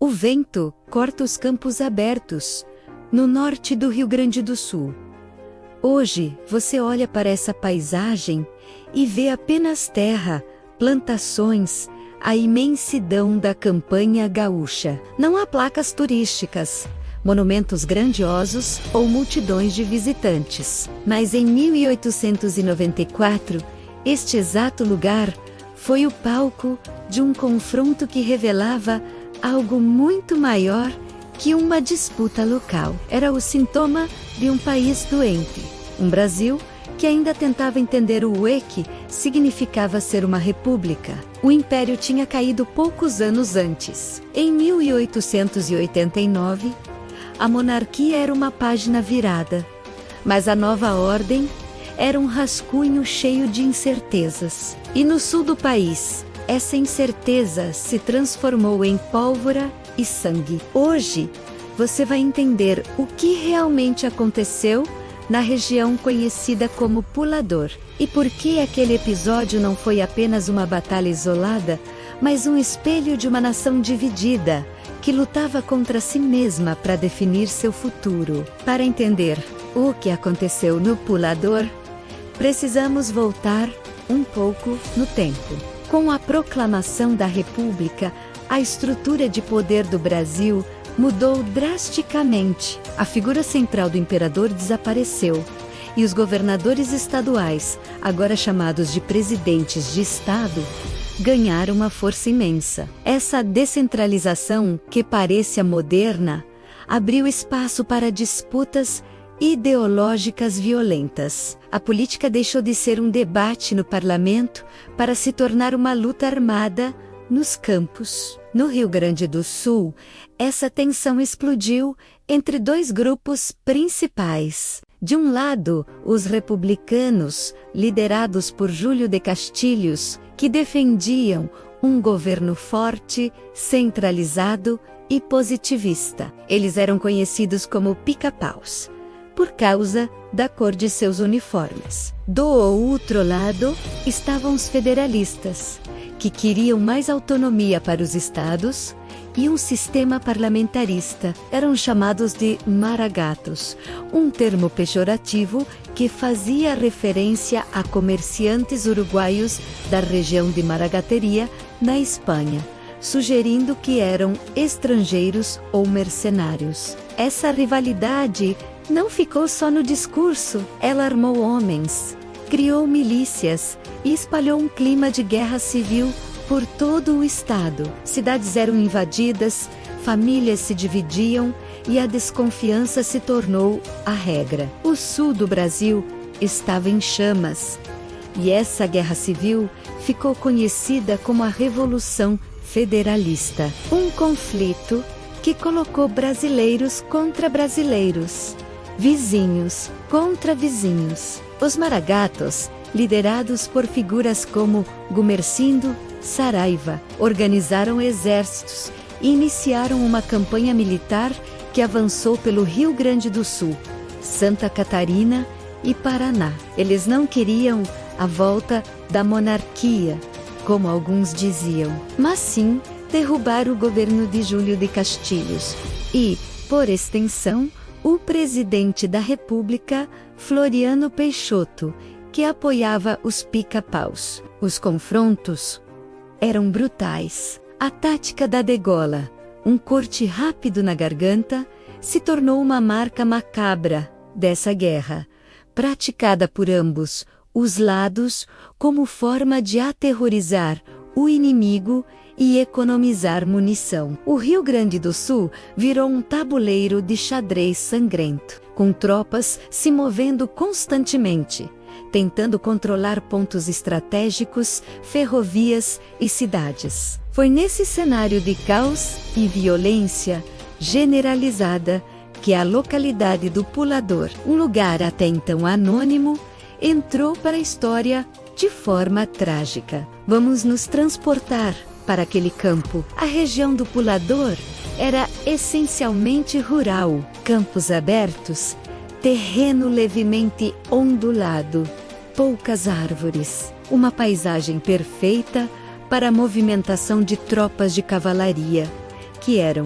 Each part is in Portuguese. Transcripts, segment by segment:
O vento corta os campos abertos, no norte do Rio Grande do Sul. Hoje, você olha para essa paisagem e vê apenas terra, plantações, a imensidão da campanha gaúcha. Não há placas turísticas, monumentos grandiosos ou multidões de visitantes. Mas em 1894, este exato lugar foi o palco de um confronto que revelava algo muito maior que uma disputa local. Era o sintoma de um país doente. Um Brasil que ainda tentava entender o que significava ser uma república. O Império tinha caído poucos anos antes. Em 1889, a monarquia era uma página virada, mas a nova ordem era um rascunho cheio de incertezas. E no sul do país, essa incerteza se transformou em pólvora e sangue. Hoje, você vai entender o que realmente aconteceu na região conhecida como Pulador, e por que aquele episódio não foi apenas uma batalha isolada, mas um espelho de uma nação dividida, que lutava contra si mesma para definir seu futuro. Para entender o que aconteceu no Pulador, precisamos voltar um pouco no tempo. Com a proclamação da República, a estrutura de poder do Brasil mudou drasticamente. A figura central do imperador desapareceu, e os governadores estaduais, agora chamados de presidentes de estado, ganharam uma força imensa. Essa descentralização, que parecia moderna, abriu espaço para disputas ideológicas violentas. A política deixou de ser um debate no parlamento para se tornar uma luta armada nos campos. No Rio Grande do Sul, essa tensão explodiu entre dois grupos principais. De um lado, os republicanos, liderados por Júlio de Castilhos, que defendiam um governo forte, centralizado e positivista. Eles eram conhecidos como pica-paus, por causa da cor de seus uniformes. Do outro lado, estavam os federalistas, que queriam mais autonomia para os estados e um sistema parlamentarista. Eram chamados de maragatos, um termo pejorativo que fazia referência a comerciantes uruguaios da região de Maragateria, na Espanha, sugerindo que eram estrangeiros ou mercenários. Essa rivalidade não ficou só no discurso, ela armou homens, criou milícias e espalhou um clima de guerra civil por todo o estado. Cidades eram invadidas, famílias se dividiam e a desconfiança se tornou a regra. O sul do Brasil estava em chamas, e essa guerra civil ficou conhecida como a Revolução Federalista. Um conflito que colocou brasileiros contra brasileiros, vizinhos contra vizinhos. Os maragatos, liderados por figuras como Gumercindo Saraiva, organizaram exércitos e iniciaram uma campanha militar que avançou pelo Rio Grande do Sul, Santa Catarina e Paraná. Eles não queriam a volta da monarquia, como alguns diziam, mas sim derrubar o governo de Júlio de Castilhos e, por extensão, o presidente da República, Floriano Peixoto, que apoiava os pica-paus. Os confrontos eram brutais. A tática da degola, um corte rápido na garganta, se tornou uma marca macabra dessa guerra, praticada por ambos os lados como forma de aterrorizar o inimigo e economizar munição. O Rio Grande do Sul virou um tabuleiro de xadrez sangrento, com tropas se movendo constantemente, tentando controlar pontos estratégicos, ferrovias e cidades. Foi nesse cenário de caos e violência generalizada que a localidade do Pulador, um lugar até então anônimo, entrou para a história de forma trágica. Vamos nos transportar para aquele campo. A região do Pulador era essencialmente rural, campos abertos, terreno levemente ondulado, poucas árvores, uma paisagem perfeita para a movimentação de tropas de cavalaria, que eram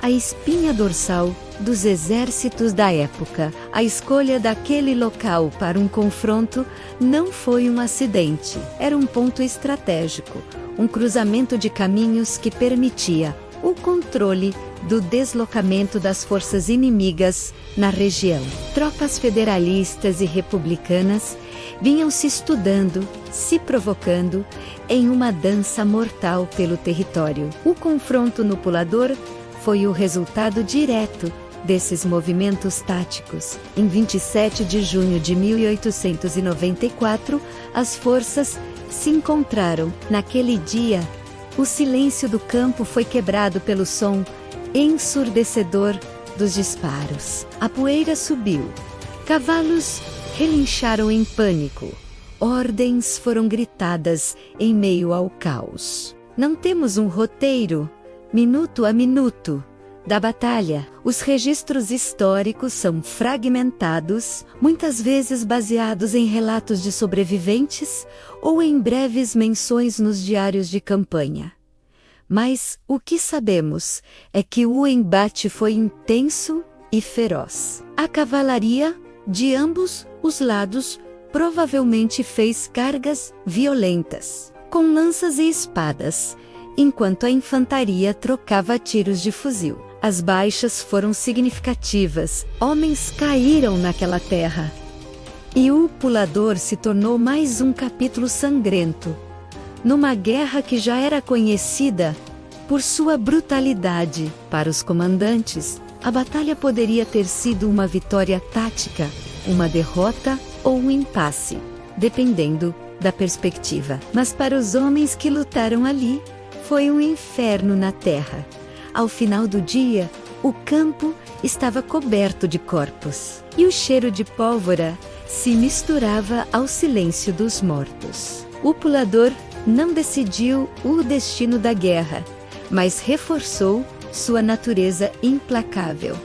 a espinha dorsal dos exércitos da época. A escolha daquele local para um confronto não foi um acidente. Era um ponto estratégico, um cruzamento de caminhos que permitia o controle do deslocamento das forças inimigas na região. Tropas federalistas e republicanas vinham se estudando, se provocando em uma dança mortal pelo território. O confronto no Pulador foi o resultado direto desses movimentos táticos. Em 27 de junho de 1894, as forças se encontraram. Naquele dia, o silêncio do campo foi quebrado pelo som ensurdecedor dos disparos. A poeira subiu. Cavalos relincharam em pânico. Ordens foram gritadas em meio ao caos. Não temos um roteiro, minuto a minuto, da batalha. Os registros históricos são fragmentados, muitas vezes baseados em relatos de sobreviventes ou em breves menções nos diários de campanha. Mas o que sabemos é que o embate foi intenso e feroz. A cavalaria, de ambos os lados, provavelmente fez cargas violentas, com lanças e espadas, enquanto a infantaria trocava tiros de fuzil. As baixas foram significativas, homens caíram naquela terra. E o Pulador se tornou mais um capítulo sangrento, numa guerra que já era conhecida por sua brutalidade. Para os comandantes, a batalha poderia ter sido uma vitória tática, uma derrota ou um impasse, dependendo da perspectiva. Mas para os homens que lutaram ali, foi um inferno na terra. Ao final do dia, o campo estava coberto de corpos, e o cheiro de pólvora se misturava ao silêncio dos mortos. O Pulador não decidiu o destino da guerra, mas reforçou sua natureza implacável.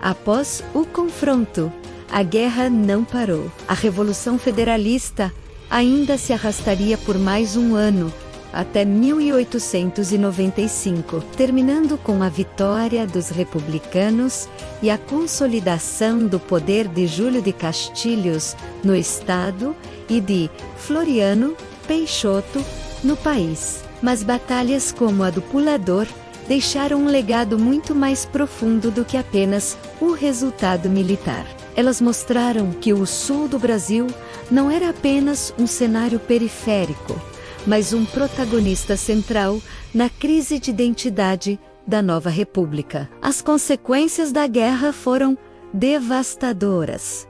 Após o confronto, a guerra não parou. A Revolução Federalista ainda se arrastaria por mais um ano, até 1895, terminando com a vitória dos republicanos e a consolidação do poder de Júlio de Castilhos no estado e de Floriano Peixoto no país. Mas batalhas como a do Pulador deixaram um legado muito mais profundo do que apenas o resultado militar. Elas mostraram que o sul do Brasil não era apenas um cenário periférico, mas um protagonista central na crise de identidade da nova república. As consequências da guerra foram devastadoras.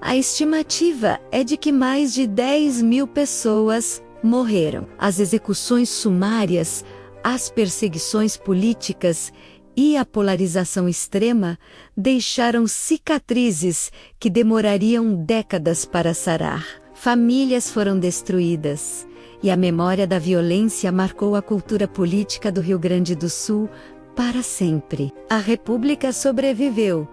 A estimativa é de que mais de 10.000 pessoas morreram. As execuções sumárias, as perseguições políticas e a polarização extrema deixaram cicatrizes que demorariam décadas para sarar. Famílias foram destruídas. E a memória da violência marcou a cultura política do Rio Grande do Sul para sempre. A República sobreviveu,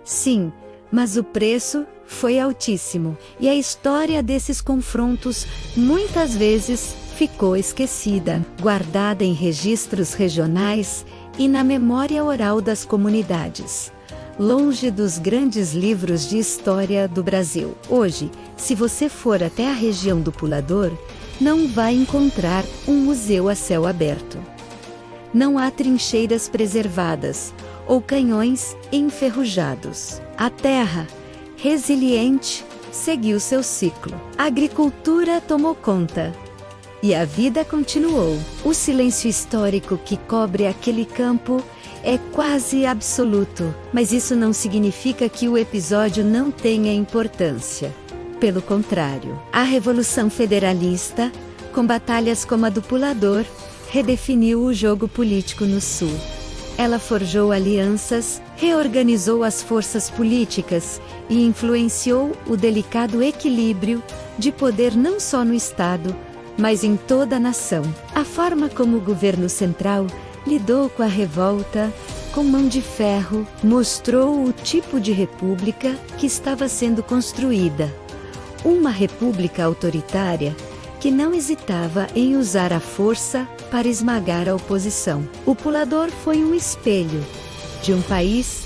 sim, mas o preço foi altíssimo. E a história desses confrontos muitas vezes ficou esquecida, guardada em registros regionais e na memória oral das comunidades, longe dos grandes livros de história do Brasil. Hoje, se você for até a região do Pulador, não vai encontrar um museu a céu aberto. Não há trincheiras preservadas ou canhões enferrujados. A terra, resiliente, seguiu seu ciclo. A agricultura tomou conta. E a vida continuou. O silêncio histórico que cobre aquele campo é quase absoluto, mas isso não significa que o episódio não tenha importância. Pelo contrário, a Revolução Federalista, com batalhas como a do Pulador, redefiniu o jogo político no Sul. Ela forjou alianças, reorganizou as forças políticas e influenciou o delicado equilíbrio de poder não só no Estado, mas em toda a nação. A forma como o governo central lidou com a revolta, com mão de ferro, mostrou o tipo de república que estava sendo construída. Uma república autoritária que não hesitava em usar a força para esmagar a oposição. O pulador foi um espelho de um país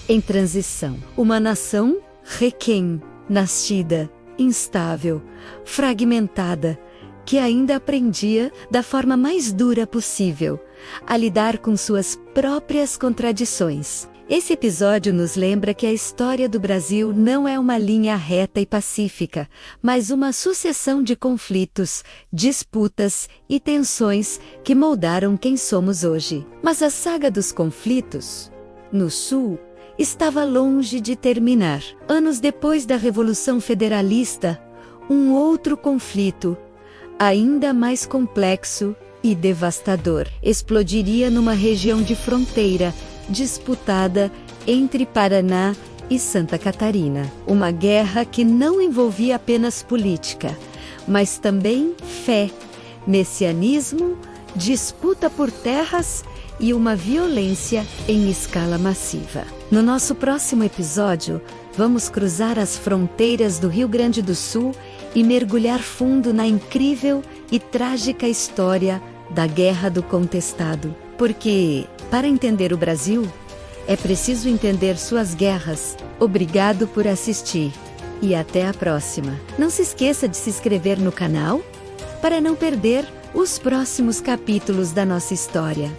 em transição. Uma nação requém, nascida, instável, fragmentada, que ainda aprendia, da forma mais dura possível, a lidar com suas próprias contradições. Esse episódio nos lembra que a história do Brasil não é uma linha reta e pacífica, mas uma sucessão de conflitos, disputas e tensões que moldaram quem somos hoje. Mas a saga dos conflitos, no Sul, estava longe de terminar. Anos depois da Revolução Federalista, um outro conflito, ainda mais complexo e devastador, explodiria numa região de fronteira disputada entre Paraná e Santa Catarina. Uma guerra que não envolvia apenas política, mas também fé, messianismo, disputa por terras e uma violência em escala massiva. No nosso próximo episódio, vamos cruzar as fronteiras do Rio Grande do Sul e mergulhar fundo na incrível e trágica história da Guerra do Contestado. Porque, para entender o Brasil, é preciso entender suas guerras. Obrigado por assistir e até a próxima. Não se esqueça de se inscrever no canal para não perder os próximos capítulos da nossa história.